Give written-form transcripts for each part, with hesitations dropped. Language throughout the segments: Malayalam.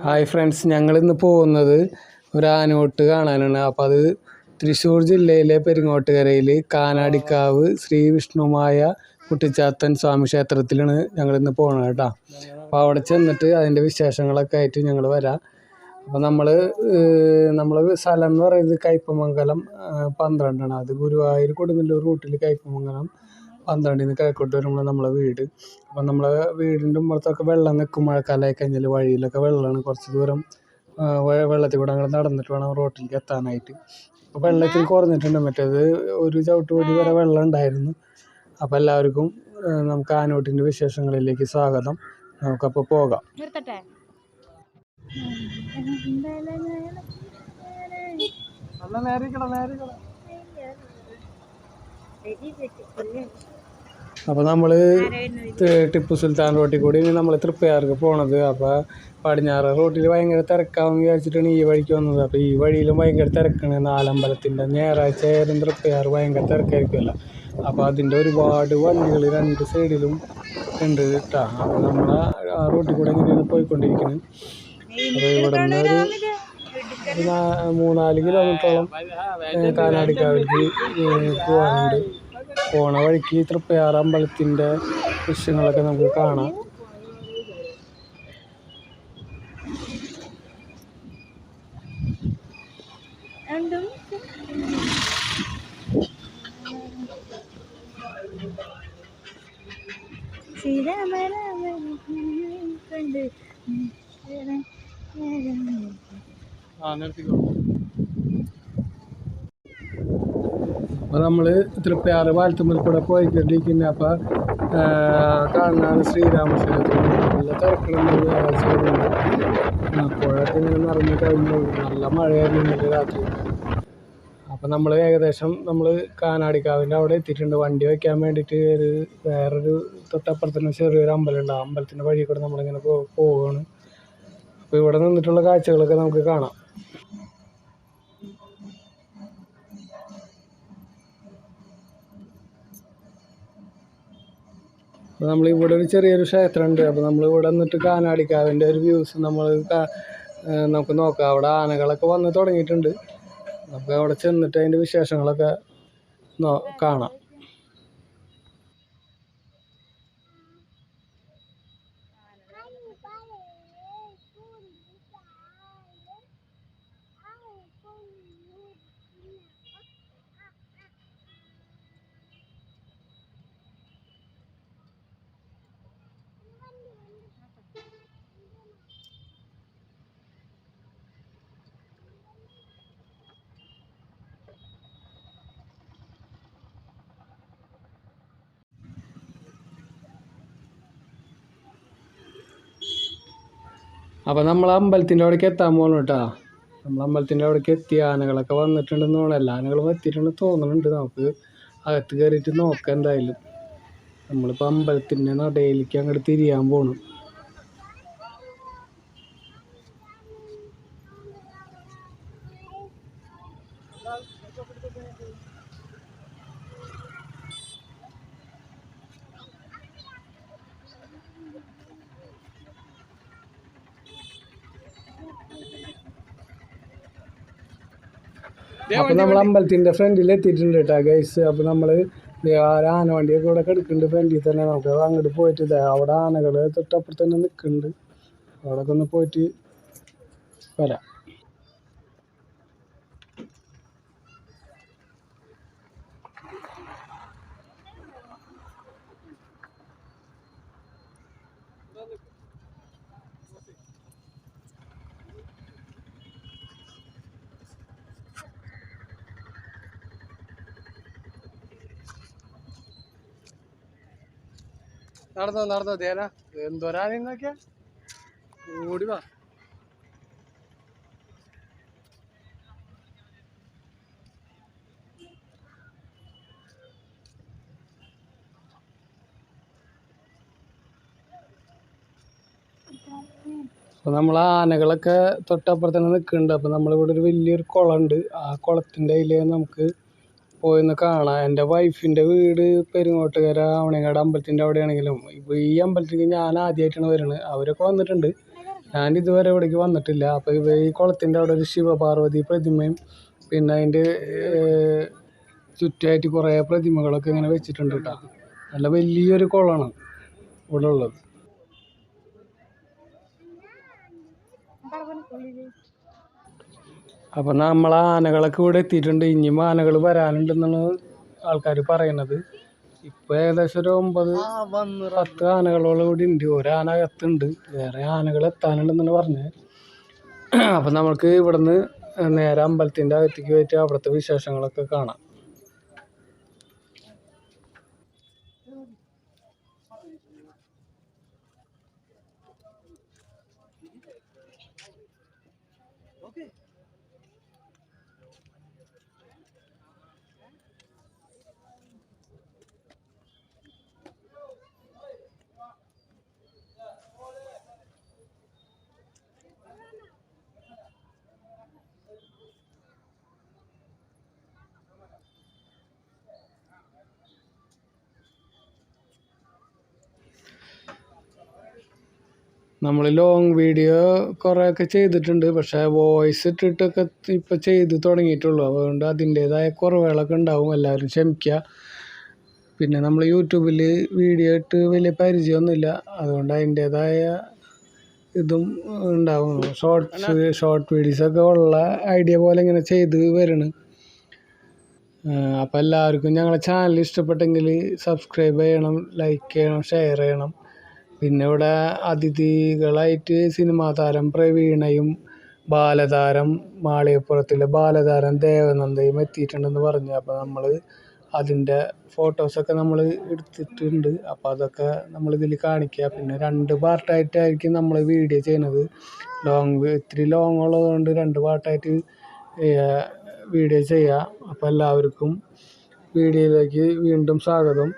ഹായ് ഫ്രണ്ട്സ്, ഞങ്ങളിന്ന് പോകുന്നത് ഒരു ആനയോട്ട് കാണാനാണ്. അപ്പോൾ അത് തൃശ്ശൂർ ജില്ലയിലെ പെരിങ്ങോട്ടുകരയിൽ കാനാടിക്കാവ് ശ്രീ വിഷ്ണുമായ കുട്ടിച്ചാത്തൻ സ്വാമി ക്ഷേത്രത്തിലാണ് ഞങ്ങളിന്ന് പോകുന്നത് കേട്ടോ. അപ്പോൾ അവിടെ ചെന്നിട്ട് അതിൻ്റെ വിശേഷങ്ങളൊക്കെ ആയിട്ട് ഞങ്ങൾ വരാം. അപ്പോൾ നമ്മളെ സ്ഥലം എന്ന് പറയുന്നത് കയ്പമംഗലം 12 ആണ്. അത് ഗുരുവായൂർ കൊടുങ്ങല്ലൂർ റൂട്ടിൽ കയ്പമംഗലം 12 കിഴക്കോട്ട് വരുമ്പോൾ നമ്മളെ വീട്. അപ്പം നമ്മളെ വീടിൻ്റെ ഉമ്മറത്തൊക്കെ വെള്ളം നിൽക്കും. മഴക്കാലമായി കഴിഞ്ഞാൽ വഴിയിലൊക്കെ വെള്ളമാണ്. കുറച്ച് ദൂരം വെള്ളത്തിൽ കൂടെ അങ്ങനെ നടന്നിട്ട് വേണം റോട്ടിലേക്ക് എത്താനായിട്ട്. അപ്പോൾ വെള്ളത്തിൽ കുറഞ്ഞിട്ടുണ്ട്. മറ്റേത് ഒരു ചവിട്ടുപടി വരെ വെള്ളം ഉണ്ടായിരുന്നു. അപ്പോൾ എല്ലാവർക്കും നമുക്ക് ആനയോട്ടിൻ്റെ വിശേഷങ്ങളിലേക്ക് സ്വാഗതം. നമുക്കപ്പോൾ പോകാം. അപ്പോൾ നമ്മൾ ടിപ്പു സുൽത്താൻ റോട്ടിൽ കൂടി നമ്മൾ തൃപ്പയാർക്ക് പോണത്. അപ്പോൾ പടിഞ്ഞാറ് റോട്ടിൽ ഭയങ്കര തിരക്കാവും വിചാരിച്ചിട്ടാണ് ഈ വഴിക്ക് വന്നത്. അപ്പോൾ ഈ വഴിയിലും ഭയങ്കര തിരക്കാണ്. നാലമ്പലത്തിൻ്റെ ഞായറാഴ്ച ആയാലും തൃപ്പയാറ് ഭയങ്കര തിരക്കായിരിക്കുമല്ലോ. അപ്പോൾ അതിൻ്റെ ഒരുപാട് വണ്ടികൾ രണ്ട് സൈഡിലും ഉണ്ട് കേട്ടോ. അപ്പോൾ നമ്മൾ ആ റോട്ടിൽ കൂടെ ഇങ്ങനെയാണ് പോയിക്കൊണ്ടിരിക്കുന്നത്. അപ്പോൾ ഇവിടെ നിന്ന് ഒരു 3-4 കിലോമീറ്ററോളം കാനാടിക്കാവിലേക്ക് പോകാനുണ്ട്. പോണ വഴിക്ക് തൃപ്പയാർ അമ്പലത്തിൻ്റെ ദൃശ്യങ്ങളൊക്കെ നമുക്ക് കാണാം. അപ്പോൾ നമ്മൾ തൃപ്പയാറ് പാലത്തുമ്മൽ കൂടെ പോയിക്കൊണ്ടിരിക്കുന്നത്. അപ്പോൾ കാണാനാണ് ശ്രീരാമക്ഷേത്രത്തിൽ നല്ല തിരക്കുണ്ട്. അപ്പോഴൊക്കെ ഇങ്ങനെ നിറഞ്ഞു കഴിഞ്ഞു. നല്ല മഴയായിരുന്നു ഇന്നലെ രാത്രി. അപ്പോൾ നമ്മൾ ഏകദേശം കാനാടിക്കാവിൻ്റെ അവിടെ എത്തിയിട്ടുണ്ട്. വണ്ടി വയ്ക്കാൻ വേണ്ടിയിട്ട് വേറൊരു തൊട്ടപ്പുറത്തിന് ചെറിയൊരു അമ്പലമുണ്ട്. ആ അമ്പലത്തിൻ്റെ വഴി കൂടെ നമ്മളിങ്ങനെ പോവുകയാണ്. അപ്പോൾ ഇവിടെ നിന്നിട്ടുള്ള കാഴ്ചകളൊക്കെ നമുക്ക് കാണാം. അപ്പോൾ നമ്മളിവിടെ ഒരു ചെറിയൊരു ക്ഷേത്രമുണ്ട്. അപ്പോൾ നമ്മളിവിടെ നിന്നിട്ട് കാനാടിക്കാവിൻ്റെ ഒരു വ്യൂസ് നമുക്ക് നോക്കാം. അവിടെ ആനകളൊക്കെ വന്ന് തുടങ്ങിയിട്ടുണ്ട്. നമുക്ക് അവിടെ ചെന്നിട്ട് അതിൻ്റെ വിശേഷങ്ങളൊക്കെ കാണാം. അപ്പോൾ നമ്മൾ അമ്പലത്തിൻ്റെ അവിടേക്ക് എത്താൻ പോകണം കേട്ടോ. നമ്മൾ അമ്പലത്തിൻ്റെ അവിടേക്ക് എത്തി. ആനകളൊക്കെ വന്നിട്ടുണ്ടെന്ന് തോന്നുന്നു. എല്ലാ ആനകളും എത്തിയിട്ടുണ്ടെന്ന് തോന്നുന്നുണ്ട്. നമുക്ക് അകത്ത് കയറിയിട്ട് നോക്കാം. എന്തായാലും നമ്മളിപ്പോൾ അമ്പലത്തിൻ്റെ നടയിലേക്ക് അങ്ങോട്ട് തിരിയാൻ പോകണം. അപ്പോൾ നമ്മൾ അമ്പലത്തിൻ്റെ ഫ്രണ്ടിൽ എത്തിയിട്ടുണ്ട് കേട്ടോ ഗൈസ്. അപ്പോൾ നമ്മൾ ആന വണ്ടിയൊക്കെ ഇവിടെ കിടക്കുന്നുണ്ട് ഫ്രണ്ടിൽ തന്നെ. നമുക്ക് അങ്ങോട്ട് പോയിട്ട് അവിടെ ആനകൾ തൊട്ടപ്പുറത്ത് തന്നെ നിൽക്കുന്നുണ്ട്. അവിടെയൊക്കെ ഒന്ന് പോയിട്ട് വരാം. നടന്നോ ദേന എന്തോരാനൊക്കെ ഓടി വാ. അപ്പോൾ നമ്മൾ ആനകളൊക്കെ തൊട്ടപ്പുറത്ത് തന്നെ നിൽക്കുന്നുണ്ട്. അപ്പോൾ നമ്മളിവിടെ ഒരു വലിയൊരു കുളമുണ്ട്. ആ കുളത്തിൻ്റെ അതിൽ നമുക്ക് പോയിന്ന് കാണാം. എൻ്റെ വൈഫിൻ്റെ വീട് പെരിങ്ങോട്ടുകര ആവണേങ്ങാട് അമ്പലത്തിൻ്റെ അവിടെയാണെങ്കിലും ഇപ്പോൾ ഈ അമ്പലത്തിലേക്ക് ഞാൻ ആദ്യമായിട്ടാണ് വരുന്നത്. അവരൊക്കെ വന്നിട്ടുണ്ട്. ഞാൻ ഇതുവരെ ഇവിടേക്ക് വന്നിട്ടില്ല. അപ്പോൾ ഈ കുളത്തിൻ്റെ അവിടെ ഒരു ശിവപാർവതി പ്രതിമയും പിന്നെ അതിൻ്റെ ചുറ്റുമായിട്ട് കുറേ പ്രതിമകളൊക്കെ ഇങ്ങനെ വെച്ചിട്ടുണ്ട് കേട്ടോ. നല്ല വലിയൊരു കുളമാണ് ഇവിടെ ഉള്ളത്. അപ്പം നമ്മൾ ആനകളൊക്കെ ഇവിടെ എത്തിയിട്ടുണ്ട്. ഇനിയും ആനകൾ വരാനുണ്ടെന്നാണ് ആൾക്കാർ പറയുന്നത്. ഇപ്പോൾ ഏകദേശം ഒരു 9-10 ആനകളോളം കൂടി ഉണ്ട്. ഒരാന അകത്തുണ്ട്, വേറെ ആനകൾ എത്താനുണ്ടെന്നാണ് പറഞ്ഞത്. അപ്പം നമുക്ക് ഇവിടുന്ന് നേരെ അമ്പലത്തിൻ്റെ അകത്തേക്ക് പോയിട്ട് അവിടുത്തെ വിശേഷങ്ങളൊക്കെ കാണാം. നമ്മൾ ലോങ് വീഡിയോ കുറേയൊക്കെ ചെയ്തിട്ടുണ്ട്, പക്ഷേ വോയിസ് ഇട്ടിട്ടൊക്കെ ഇപ്പോൾ ചെയ്ത് തുടങ്ങിയിട്ടുള്ളൂ. അതുകൊണ്ട് അതിൻ്റേതായ കുറവുകളൊക്കെ ഉണ്ടാവും, എല്ലാവരും ക്ഷമിക്കുക. പിന്നെ നമ്മൾ യൂട്യൂബിൽ വീഡിയോ ഇട്ട് വലിയ പരിചയമൊന്നുമില്ല, അതുകൊണ്ട് അതിൻ്റേതായ ഇതും ഉണ്ടാവും. ഷോർട്ട് വീഡിയോസൊക്കെ ഉള്ള ഐഡിയ പോലെ ഇങ്ങനെ ചെയ്ത് വരണം. അപ്പോൾ എല്ലാവർക്കും ഞങ്ങളുടെ ചാനൽ ഇഷ്ടപ്പെട്ടെങ്കിൽ സബ്സ്ക്രൈബ് ചെയ്യണം, ലൈക്ക് ചെയ്യണം, ഷെയർ ചെയ്യണം. പിന്നെ ഇവിടെ അതിഥികളായിട്ട് സിനിമാ താരം പ്രവീണയും ബാലതാരം മാളികപ്പുറത്തിലെ ബാലതാരം ദേവനന്ദയും എത്തിയിട്ടുണ്ടെന്ന് പറഞ്ഞു. അപ്പോൾ നമ്മൾ അതിൻ്റെ ഫോട്ടോസൊക്കെ നമ്മൾ എടുത്തിട്ടുണ്ട്. അപ്പോൾ അതൊക്കെ നമ്മളിതിൽ കാണിക്കുക. പിന്നെ 2 പാർട്ടായിട്ടായിരിക്കും നമ്മൾ വീഡിയോ ചെയ്യുന്നത്. ഇത്തിരി ലോങ് ഉള്ളതുകൊണ്ട് 2 പാർട്ടായിട്ട് വീഡിയോ ചെയ്യുക. അപ്പോൾ എല്ലാവർക്കും വീഡിയോയിലേക്ക് വീണ്ടും സ്വാഗതം.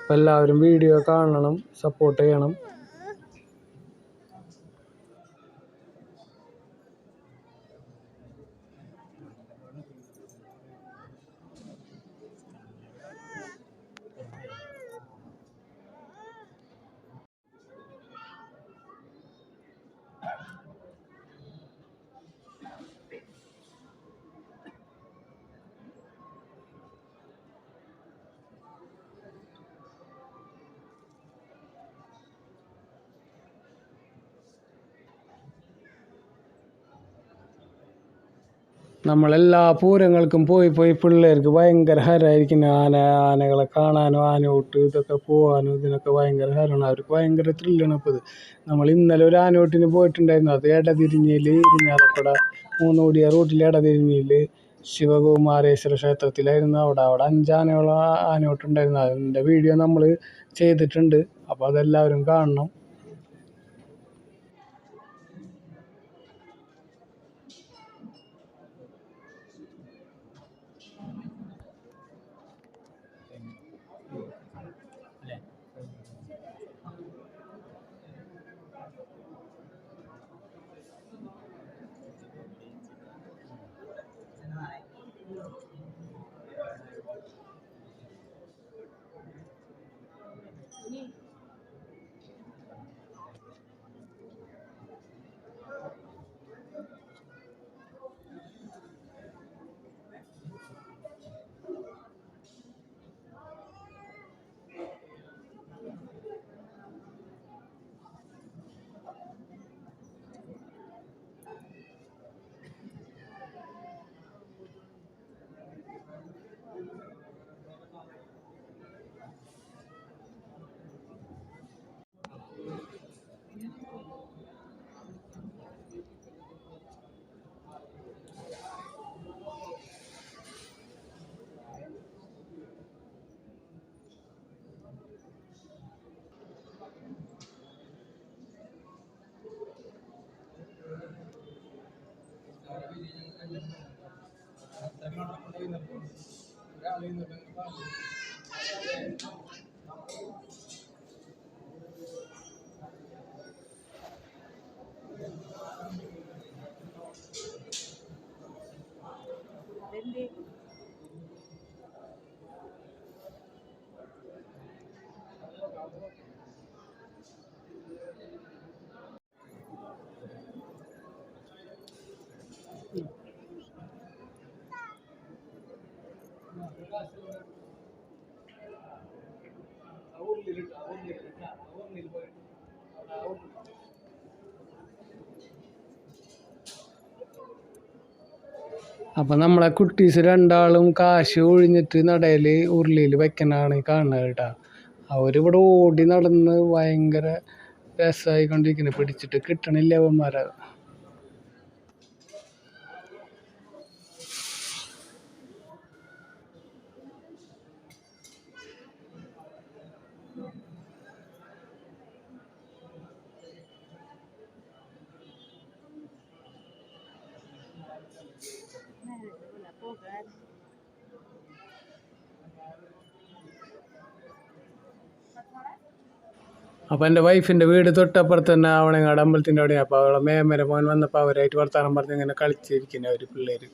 അപ്പോൾ എല്ലാവരും വീഡിയോ കാണണം, സപ്പോർട്ട് ചെയ്യണം. നമ്മളെല്ലാ പൂരങ്ങൾക്കും പോയി പിള്ളേർക്ക് ഭയങ്കര ഹരമായിരിക്കും. ആനകളെ കാണാനും ആനയോട്ട് ഇതൊക്കെ പോകാനും ഇതിനൊക്കെ ഭയങ്കര ഹരമാണ്. അവർക്ക് ഭയങ്കര ത്രില്ലാണ്. ഇപ്പോൾ ഇത് നമ്മൾ ഇന്നലെ ഒരു ആനയോട്ടിന് പോയിട്ടുണ്ടായിരുന്നു. അത് ഇടതിരിഞ്ഞിൽ ഇരിഞ്ഞാലക്കുട 3 കോടിയ റൂട്ടിൽ ഇടതിരിഞ്ഞിൽ ശിവകുമാരേശ്വര ക്ഷേത്രത്തിലായിരുന്നു. അവിടെ 5 ആനയോളം ആനയോട്ടുണ്ടായിരുന്നു. അതിൻ്റെ വീഡിയോ നമ്മൾ ചെയ്തിട്ടുണ്ട്. അപ്പോൾ അതെല്ലാവരും കാണണം. അപ്പം നമ്മളെ കുട്ടീസ് രണ്ടാളും കാശ് ഒഴിഞ്ഞിട്ട് നടയിൽ ഉരുളിയിൽ വെക്കണതാണ് ഈ കാണുന്നത് കേട്ടോ. അവരിവിടെ ഓടി നടന്ന് ഭയങ്കര രസമായിക്കൊണ്ടിരിക്കുന്നത്. പിടിച്ചിട്ട് കിട്ടണില്ല അവന്മാരെ. അപ്പം എൻ്റെ വൈഫിൻ്റെ വീട് തൊട്ടപ്പുറത്ത് തന്നെ ആവണങ്ങാട് അമ്പലത്തിൻ്റെ അവിടെയാണ്. അപ്പോൾ അവളെ മേമര മോൻ വന്നപ്പോൾ അവരായിട്ട് വർത്താനം പറഞ്ഞ് ഇങ്ങനെ കളിച്ചിരിക്കുന്നത് അവർ പിള്ളേർ.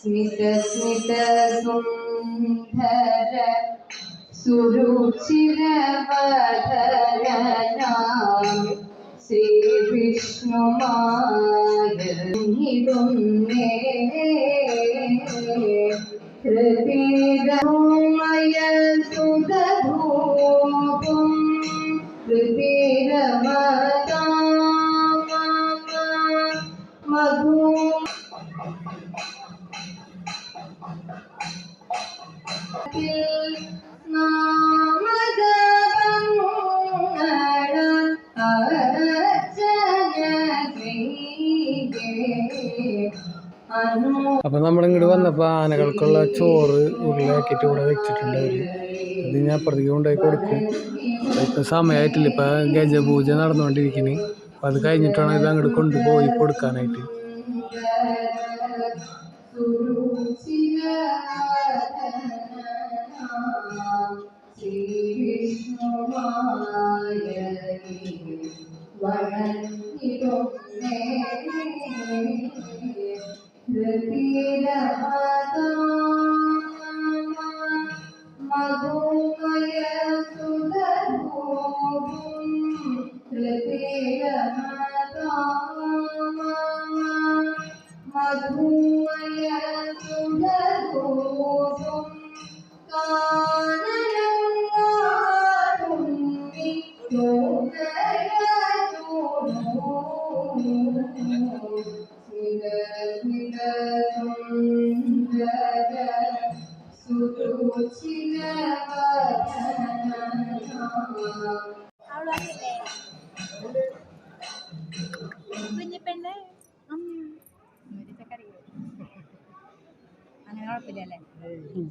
സ്മിതസുന്ദര സുരുചിരവദനാം ശ്രീവിഷ്ണുമായിടുന്നേ ഹൃതിരമയ സുധൂപം ഹൃതിരമതാ മധു അപ്പം നമ്മളിങ്ങോട്ട് വന്നപ്പോൾ ആനകൾക്കുള്ള ചോറ് ഉരുളയാക്കിയിട്ട് ഇവിടെ വെച്ചിട്ടുണ്ട് അവർ. അത് ഞാൻ അപ്പുറത്തേക്ക് കൊണ്ടുപോയി കൊടുക്കും. ഇപ്പം സമയമായിട്ടില്ല, ഇപ്പം ഗജപൂജ നടന്നുകൊണ്ടിരിക്കുന്നു. അപ്പം അത് കഴിഞ്ഞിട്ടാണ് ഇത് അങ്ങോട്ട് കൊണ്ടുപോയി കൊടുക്കാനായിട്ട്.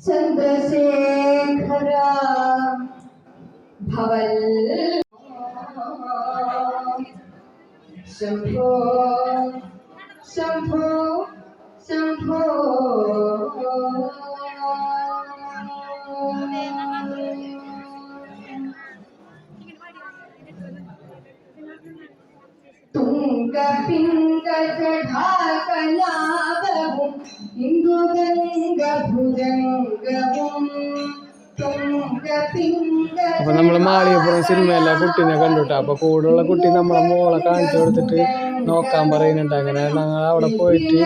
ചന്ദ്രശേഖര ഭവൽ ശംഭോ ശംഭോ ശംഭോ തുംഗപിംഗജടാകലാപവും ഇന്ദുഗംഗഭുജംഗവും അപ്പം നമ്മൾ മാളികപ്പുറം സിനിമയിലെ കുട്ടീനെ കണ്ടുട്ടോ. അപ്പോൾ കൂടെയുള്ള കുട്ടി നമ്മളെ മോളെ കാണിച്ചു കൊടുത്തിട്ട് നോക്കാൻ പറയുന്നുണ്ട്. അങ്ങനെ ഞങ്ങൾ അവിടെ പോയിട്ട്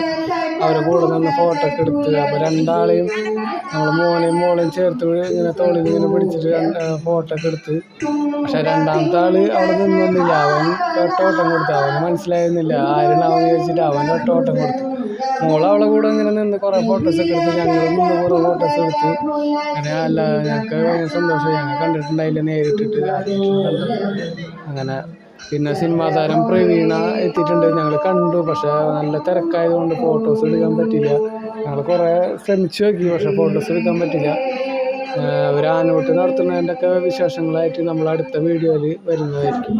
അവരെ കൂടെ നിന്ന് ഫോട്ടോ ഒക്കെ എടുത്ത്. അപ്പോൾ രണ്ടാളെയും നമ്മൾ മോനെയും മോളെയും ചേർത്ത് ഇങ്ങനെ തോളിൽ ഇങ്ങനെ പിടിച്ചിട്ട് ഫോട്ടോ ഒക്കെ എടുത്ത്. പക്ഷെ രണ്ടാമത്തെ ആൾ അവിടെ നിന്നൊന്നില്ല, അവൻ ഒട്ടോട്ടം കൊടുത്തു. അവന് മനസ്സിലായിരുന്നില്ല ആരുണ്ടാവെന്ന് ചോദിച്ചിട്ട് അവൻ ഒട്ടോട്ടം കൊടുത്തു. മോള് അവളെ കൂടെ ഇങ്ങനെ നിന്ന് കുറേ ഫോട്ടോസൊക്കെ എടുത്ത്. ഞങ്ങൾ നിന്ന് കുറേ ഫോട്ടോസ് എടുത്ത്. അങ്ങനെ അല്ല ഞങ്ങൾക്ക് ഭയങ്കര സന്തോഷം. ഞങ്ങൾ കണ്ടിട്ടുണ്ടായില്ല നേരിട്ടിട്ട്, അങ്ങനെ. പിന്നെ സിനിമാ താരം പ്രവീണ എത്തിയിട്ടുണ്ട്. ഞങ്ങൾ കണ്ടു, പക്ഷെ നല്ല തിരക്കായതുകൊണ്ട് ഫോട്ടോസ് എടുക്കാൻ പറ്റില്ല. ഞങ്ങൾ കുറേ ശ്രമിച്ചു നോക്കി, പക്ഷെ ഫോട്ടോസ് എടുക്കാൻ പറ്റില്ല. ഒരു ആനോട്ട് നടത്തുന്നതിൻ്റെ ഒക്കെ വിശേഷങ്ങളായിട്ട് നമ്മൾ അടുത്ത വീഡിയോയിൽ വരുന്നതായിരിക്കും.